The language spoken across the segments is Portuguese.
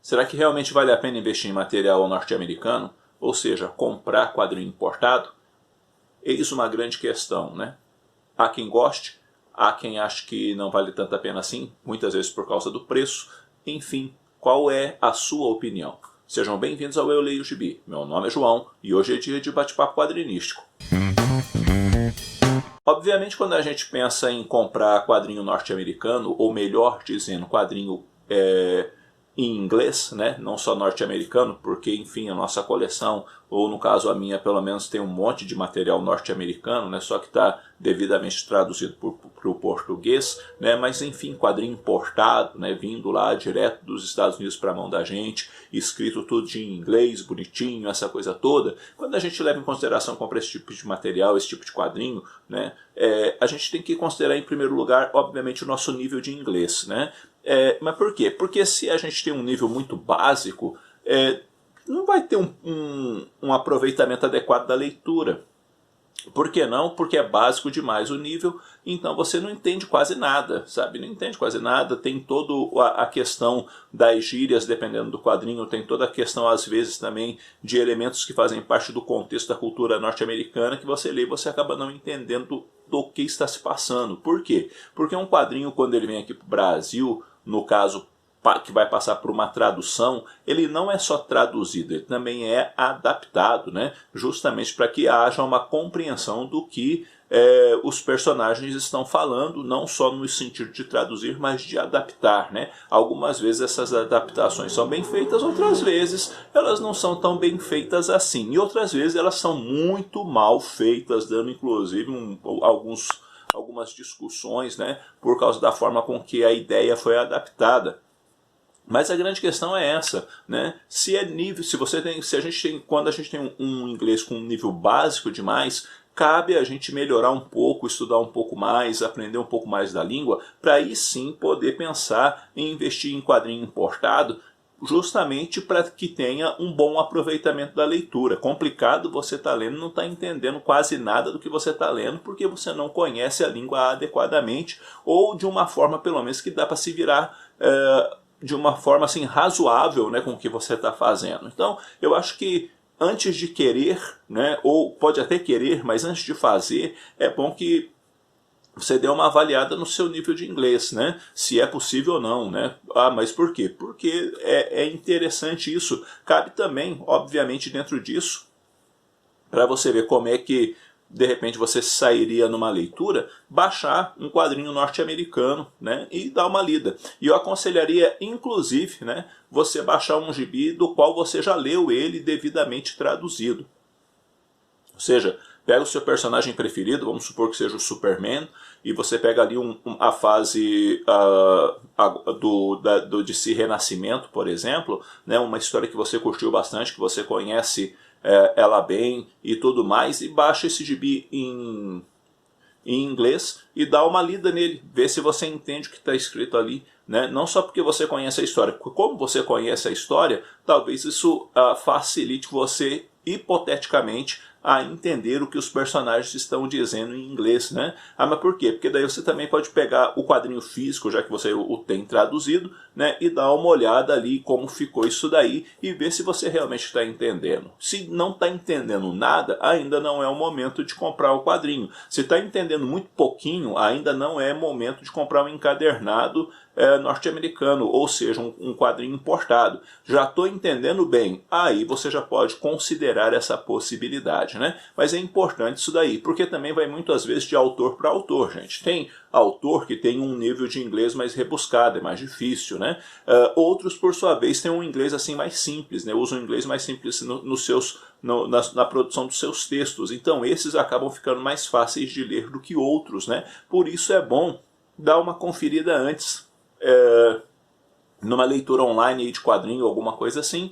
Será que realmente vale a pena investir em material norte-americano? Ou seja, comprar quadrinho importado? Eis uma grande questão, né? Há quem goste, há quem ache que não vale tanto a pena assim, muitas vezes por causa do preço. Enfim, qual é a sua opinião? Sejam bem-vindos ao Eu Leio Gibi. Meu nome é João e hoje é dia de bate-papo quadrinístico. Obviamente, quando a gente pensa em comprar quadrinho norte-americano, ou melhor dizendo, quadrinho em inglês, né? Não só norte-americano, porque, enfim, a nossa coleção, ou no caso a minha, pelo menos, tem um monte de material norte-americano, né? Só que está devidamente traduzido para o português, né? Mas, enfim, quadrinho importado, né? Vindo lá direto dos Estados Unidos para a mão da gente, escrito tudo em inglês, bonitinho, essa coisa toda. Quando a gente leva em consideração comprar esse tipo de material, esse tipo de quadrinho, né? A gente tem que considerar, em primeiro lugar, obviamente, o nosso nível de inglês, né? Mas por quê? Porque se a gente tem um nível muito básico, não vai ter um aproveitamento adequado da leitura. Por que não? Porque é básico demais o nível, então você não entende quase nada, sabe? Não entende quase nada, tem toda a questão das gírias, dependendo do quadrinho, tem toda a questão, às vezes, também de elementos que fazem parte do contexto da cultura norte-americana, que você lê e você acaba não entendendo do que está se passando. Por quê? Porque um quadrinho, quando ele vem aqui para o Brasil, no caso que vai passar por uma tradução, ele não é só traduzido, ele também é adaptado, né? Justamente para que haja uma compreensão do que os personagens estão falando, não só no sentido de traduzir, mas de adaptar, né? Algumas vezes essas adaptações são bem feitas, outras vezes elas não são tão bem feitas assim, e outras vezes elas são muito mal feitas, dando inclusive algumas discussões, né? Por causa da forma com que a ideia foi adaptada. Mas a grande questão é essa, né? Se a gente tem, quando a gente tem um inglês com um nível básico demais, cabe a gente melhorar um pouco, estudar um pouco mais, aprender um pouco mais da língua, para aí sim poder pensar em investir em quadrinho importado, justamente para que tenha um bom aproveitamento da leitura. Complicado você estar lendo e não está entendendo quase nada do que você está lendo, porque você não conhece a língua adequadamente, ou de uma forma, pelo menos, que dá para se virar de uma forma assim razoável, né, com o que você está fazendo. Então, eu acho que antes de querer, né, ou pode até querer, mas antes de fazer, é bom que você dê uma avaliada no seu nível de inglês, né? Se é possível ou não, né? Ah, mas por quê? Porque é interessante isso. Cabe também, obviamente, dentro disso, para você ver como é que de repente você sairia numa leitura, baixar um quadrinho norte-americano, né, e dar uma lida. E eu aconselharia, inclusive, né, você baixar um gibi do qual você já leu ele devidamente traduzido. Ou seja, pega o seu personagem preferido, vamos supor que seja o Superman, e você pega ali a fase do DC Renascimento, por exemplo, né, uma história que você curtiu bastante, que você conhece ela bem e tudo mais, e baixa esse gibi em inglês e dá uma lida nele, vê se você entende o que está escrito ali, né? Não só porque você conhece a história, como você conhece a história, talvez isso facilite você, hipoteticamente, a entender o que os personagens estão dizendo em inglês, né? Ah, mas por quê? Porque daí você também pode pegar o quadrinho físico, já que você o tem traduzido, né? E dar uma olhada ali como ficou isso daí e ver se você realmente está entendendo. Se não está entendendo nada, ainda não é o momento de comprar o quadrinho. Se está entendendo muito pouquinho, ainda não é momento de comprar um encadernado norte-americano, ou seja, um quadrinho importado. Já estou entendendo bem, aí você já pode considerar essa possibilidade, né? Mas é importante isso daí, porque também vai muitas vezes de autor para autor, gente. Tem autor que tem um nível de inglês mais rebuscado, é mais difícil, né? Outros, por sua vez, têm um inglês assim mais simples, né? Usam um inglês mais simples na produção dos seus textos. Então, esses acabam ficando mais fáceis de ler do que outros, né? Por isso é bom dar uma conferida antes, numa leitura online de quadrinho, alguma coisa assim,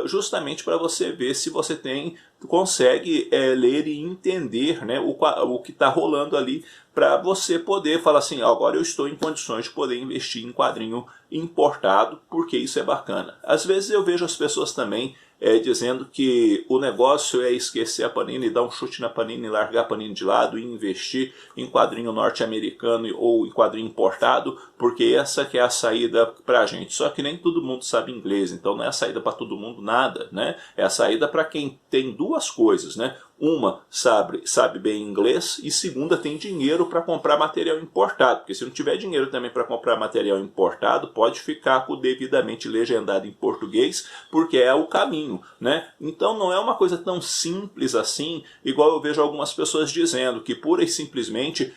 justamente para você ver se você tem consegue ler e entender, né, o que está rolando ali, para você poder falar assim, agora eu estou em condições de poder investir em quadrinho importado, porque isso é bacana. Às vezes eu vejo as pessoas também dizendo que o negócio é esquecer a Panini, dar um chute na Panini, largar a Panini de lado e investir em quadrinho norte-americano ou em quadrinho importado, porque essa que é a saída pra gente. Só que nem todo mundo sabe inglês, então não é a saída para todo mundo nada, né? É a saída para quem tem duas coisas, né? Uma, sabe bem inglês, e segunda, tem dinheiro para comprar material importado, porque se não tiver dinheiro também para comprar material importado, pode ficar com o devidamente legendado em português, porque é o caminho, né? Então não é uma coisa tão simples assim, igual eu vejo algumas pessoas dizendo, que pura e simplesmente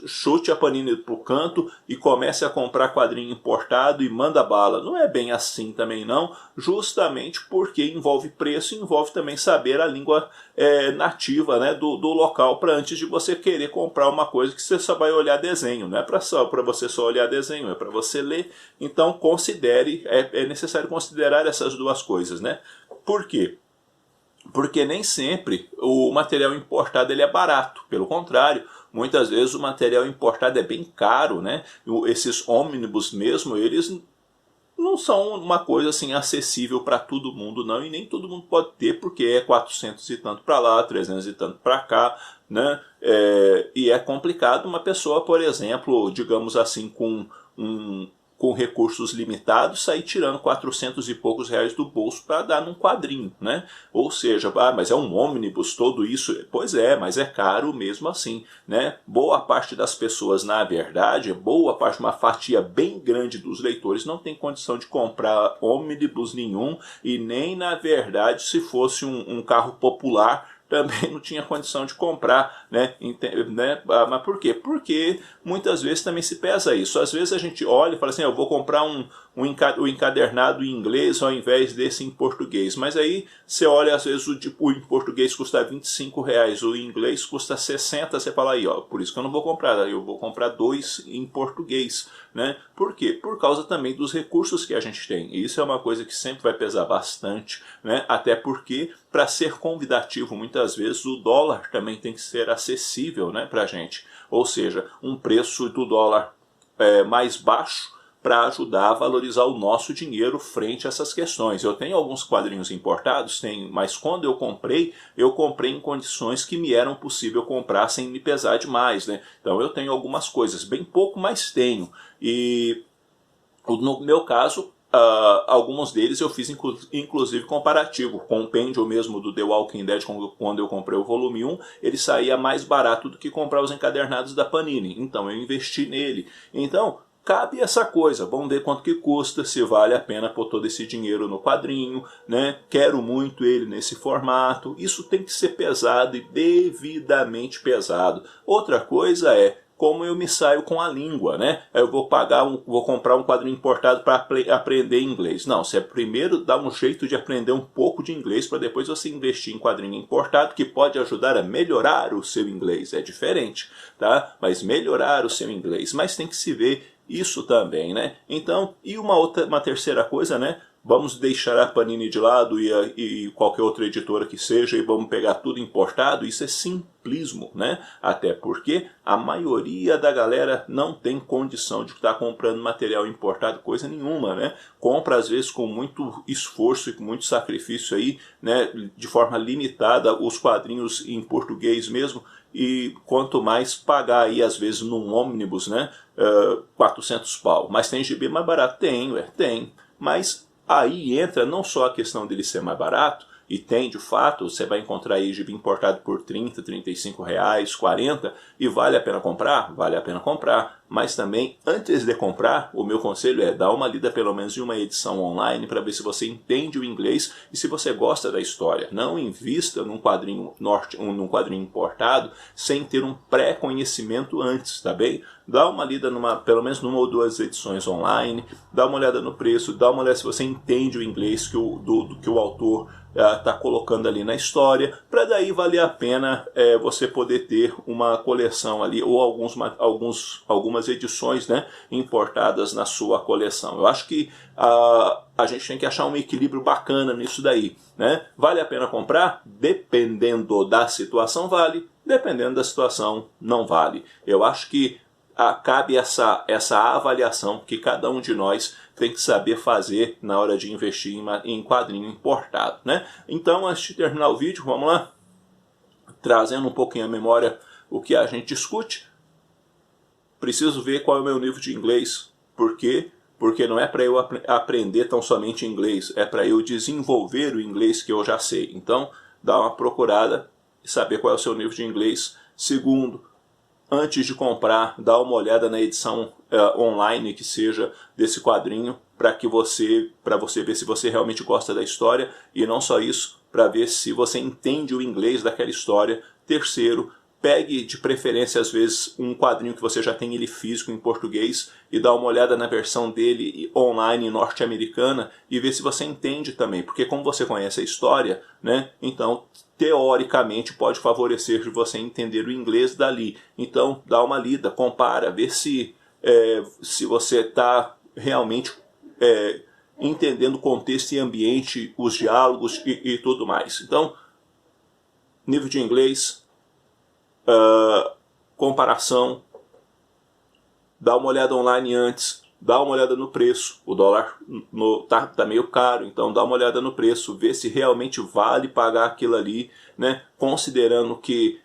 chute a Panini pro canto e comece a comprar quadrinho importado e manda bala. Não é bem assim também não, justamente porque envolve preço e envolve também saber a língua nativa, né, do local, para antes de você querer comprar uma coisa que você só vai olhar desenho. Não é para você só olhar desenho, é para você ler. Então considere, é necessário considerar essas duas coisas, né? Por quê? Porque nem sempre o material importado ele é barato, pelo contrário, muitas vezes o material importado é bem caro, né? Esses ônibus mesmo, eles não são uma coisa assim acessível para todo mundo não, e nem todo mundo pode ter, porque é 400 e tanto para lá, 300 e tanto para cá, né? E é complicado uma pessoa, por exemplo, digamos assim, com recursos limitados, sair tirando 400 e poucos reais do bolso para dar num quadrinho, né? Ou seja, mas é um ônibus, todo isso. Pois é, mas é caro mesmo assim, né? Boa parte das pessoas, na verdade, boa parte, uma fatia bem grande dos leitores não tem condição de comprar ônibus nenhum, e nem, na verdade, se fosse um carro popular, também não tinha condição de comprar, né? Mas por quê? Porque muitas vezes também se pesa isso. Às vezes a gente olha e fala assim, eu vou comprar o encadernado em inglês ao invés desse em português. Mas aí você olha, às vezes o em português custa R$25, o em inglês custa 60, você fala aí, ó, por isso que eu não vou comprar, eu vou comprar dois em português, né? Por quê? Por causa também dos recursos que a gente tem. E isso é uma coisa que sempre vai pesar bastante, né? Até porque, para ser convidativo, muitas vezes o dólar também tem que ser acessível, né, para a gente. Ou seja, um preço do dólar mais baixo, para ajudar a valorizar o nosso dinheiro frente a essas questões. Eu tenho alguns quadrinhos importados, tenho, mas quando eu comprei em condições que me eram possível comprar sem me pesar demais, né? Então eu tenho algumas coisas, bem pouco, mas tenho. E no meu caso, alguns deles eu fiz inclusive comparativo. Com o Compêndio mesmo do The Walking Dead, quando eu comprei o volume 1, ele saía mais barato do que comprar os encadernados da Panini. Então eu investi nele. Então cabe essa coisa, vamos ver quanto que custa, se vale a pena pôr todo esse dinheiro no quadrinho, né? Quero muito ele nesse formato. Isso tem que ser pesado e devidamente pesado. Outra coisa é como eu me saio com a língua, né? Eu vou comprar um quadrinho importado para aprender inglês. Não, você primeiro dá um jeito de aprender um pouco de inglês para depois você investir em quadrinho importado, que pode ajudar a melhorar o seu inglês. É diferente, tá? Mas melhorar o seu inglês. Mas tem que se ver isso também, né? Então, e uma terceira coisa, né? Vamos deixar a Panini de lado e qualquer outra editora que seja, e vamos pegar tudo importado. Isso é simplismo, né? Até porque a maioria da galera não tem condição de estar comprando material importado, coisa nenhuma, né? Compra às vezes com muito esforço e com muito sacrifício aí, né? De forma limitada, os quadrinhos em português mesmo. E quanto mais pagar aí, às vezes, num ônibus, né? 400 pau. Mas tem gibi mais barato? Tem. Mas aí entra não só a questão dele ser mais barato, e tem de fato, você vai encontrar aí gibi importado por 30, 35 reais, 40, e vale a pena comprar? Vale a pena comprar. Mas também, antes de comprar, o meu conselho é dar uma lida pelo menos em uma edição online para ver se você entende o inglês e se você gosta da história. Não invista num quadrinho importado sem ter um pré-conhecimento antes, tá bem? Dá uma lida pelo menos numa ou duas edições online, dá uma olhada no preço, dá uma olhada se você entende o inglês que o autor está colocando ali na história, para daí valer a pena você poder ter uma coleção ali, ou algumas algumas edições, né, importadas na sua coleção. Eu acho que a gente tem que achar um equilíbrio bacana nisso daí, né? Vale a pena comprar? Dependendo da situação vale, dependendo da situação não vale. Eu acho que cabe essa avaliação que cada um de nós tem que saber fazer na hora de investir em quadrinho importado, né? Então, antes de terminar o vídeo, vamos lá, trazendo um pouquinho à memória o que a gente discute. Preciso ver qual é o meu nível de inglês. Por quê? Porque não é para eu aprender tão somente inglês, é para eu desenvolver o inglês que eu já sei. Então, dá uma procurada e saber qual é o seu nível de inglês. Segundo, antes de comprar, dá uma olhada na edição online que seja desse quadrinho, para você ver se você realmente gosta da história, e não só isso, para ver se você entende o inglês daquela história. Terceiro, pegue de preferência às vezes um quadrinho que você já tem ele físico em português e dá uma olhada na versão dele online norte-americana e vê se você entende também, porque como você conhece a história, né, então teoricamente pode favorecer de você entender o inglês dali. Então dá uma lida, compara, vê se você está realmente entendendo o contexto e ambiente, os diálogos e tudo mais. Então, nível de inglês, comparação, dá uma olhada online antes, dá uma olhada no preço. O dólar tá meio caro, então dá uma olhada no preço, vê se realmente vale pagar aquilo ali, né? Considerando que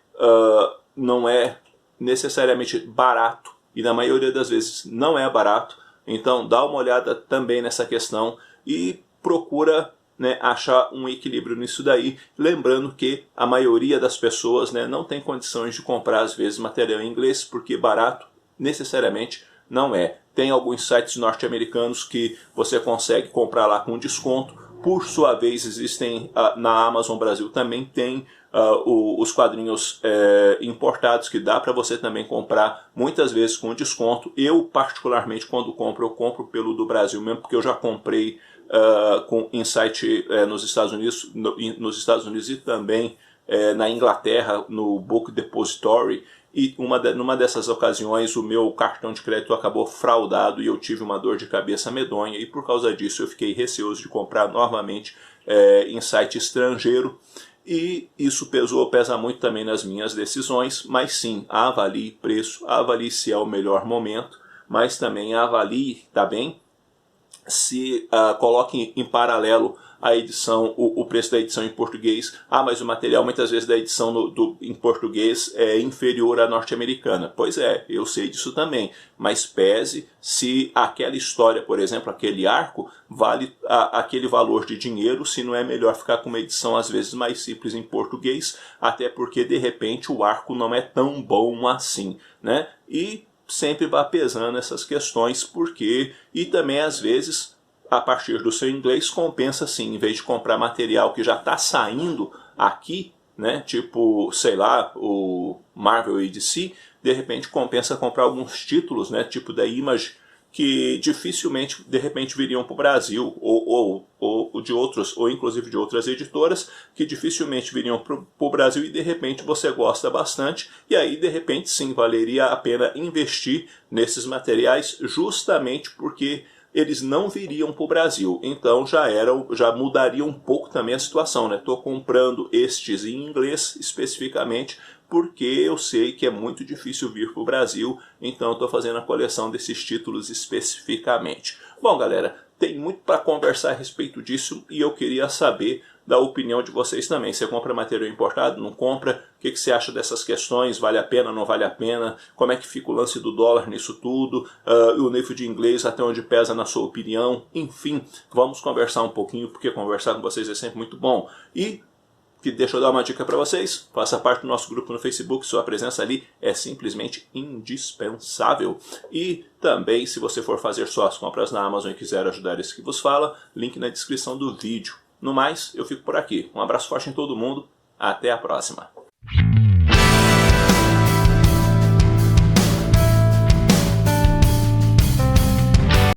não é necessariamente barato, e na maioria das vezes não é barato. Então dá uma olhada também nessa questão e procura, né, achar um equilíbrio nisso daí, lembrando que a maioria das pessoas, né, não tem condições de comprar às vezes material em inglês, porque barato necessariamente não é. Tem alguns sites norte-americanos que você consegue comprar lá com desconto. Por sua vez, existem na Amazon Brasil também tem os quadrinhos importados que dá para você também comprar muitas vezes com desconto. Eu particularmente quando compro, eu compro pelo do Brasil mesmo, porque eu já comprei em site nos Estados Unidos e também na Inglaterra, no Book Depository. E numa dessas ocasiões o meu cartão de crédito acabou fraudado e eu tive uma dor de cabeça medonha, e por causa disso eu fiquei receoso de comprar novamente em site estrangeiro, e isso pesa muito também nas minhas decisões. Mas sim, avalie preço, avalie se é o melhor momento, mas também avalie, tá bem, se coloque em paralelo a edição, o preço da edição em português. Mas o material muitas vezes da edição em português é inferior à norte-americana. Pois é, eu sei disso também, mas pese se aquela história, por exemplo, aquele arco, vale aquele valor de dinheiro, se não é melhor ficar com uma edição às vezes mais simples em português, até porque de repente o arco não é tão bom assim, né? E sempre vá pesando essas questões, e também às vezes a partir do seu inglês compensa sim, em vez de comprar material que já está saindo aqui, né, tipo, sei lá, o Marvel e DC, de repente compensa comprar alguns títulos, né, tipo da Image, que dificilmente de repente viriam para o Brasil, ou de outros, ou inclusive de outras editoras, que dificilmente viriam para o Brasil, e de repente você gosta bastante, e aí de repente sim, valeria a pena investir nesses materiais, justamente porque eles não viriam para o Brasil. Então já mudaria um pouco também a situação, né? Estou comprando estes em inglês especificamente porque eu sei que é muito difícil vir para o Brasil, então estou fazendo a coleção desses títulos especificamente. Bom, galera, tem muito para conversar a respeito disso e eu queria saber da opinião de vocês também. Você compra material importado? Não compra? O que você acha dessas questões? Vale a pena? Não vale a pena? Como é que fica o lance do dólar nisso tudo? O nível de inglês, até onde pesa na sua opinião? Enfim, vamos conversar um pouquinho, porque conversar com vocês é sempre muito bom. E deixa eu dar uma dica para vocês, faça parte do nosso grupo no Facebook, sua presença ali é simplesmente indispensável. E também, se você for fazer suas compras na Amazon e quiser ajudar esse que vos fala, link na descrição do vídeo. No mais, eu fico por aqui. Um abraço forte em todo mundo, até a próxima.